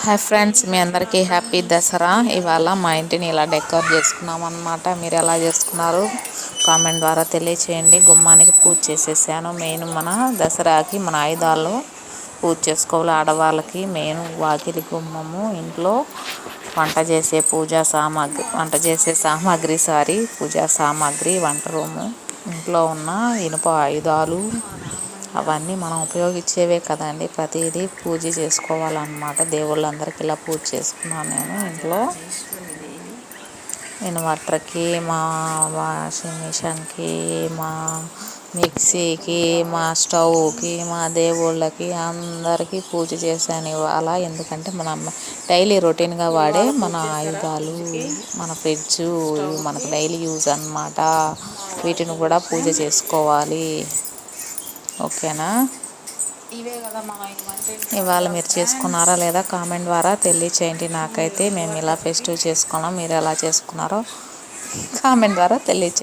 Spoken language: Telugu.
హాయ్ ఫ్రెండ్స్, మీ అందరికీ హ్యాపీ దసరా. ఇవాళ మా ఇంటిని ఇలా డెకరేట్ చేసుకున్నాం అన్నమాట. మీరు ఎలా చేసుకున్నారు కామెంట్ ద్వారా తెలియచేయండి. గుమ్మానికి పూజ చేసేసాను. మెయిన్ మన దసరాకి మన ఆయుధాలు పూజ చేసుకోవాలి. ఆడవాళ్ళకి మెయిన్ వాకిలి గుమ్మము, ఇంట్లో వంట చేసే పూజా సామాగ్రి, వంట రూము, ఇంట్లో ఉన్న ఇనుప ఆయుధాలు అవన్నీ మనం ఉపయోగించేవే కదండి. ప్రతిదీ పూజ చేసుకోవాలన్నమాట. దేవుళ్ళందరికీ ఇలా పూజ చేసుకున్నాను నేను ఇంట్లో. ఇన్వర్టర్కి, మా వాషింగ్ మిషన్కి, మా మిక్సీకి, మా స్టవ్కి, మా దేవుళ్ళకి అందరికీ పూజ చేశాను ఇవాళ. ఎందుకంటే మనం డైలీ రొటీన్గా వాడే మన ఆయుధాలు, మన ఫ్రిడ్జ్ మనకు డైలీ యూజ్ అన్నమాట. వీటిని కూడా పూజ చేసుకోవాలి. ఓకేనా? ఇవాళ మీరు చేసుకున్నారా లేదా కామెంట్ ద్వారా తెలియచేయండి. నాకైతే మేము ఇలా ఫెస్టివ్ చేసుకున్నాం. మీరు ఎలా చేసుకున్నారో కామెంట్ ద్వారా తెలియచేయండి.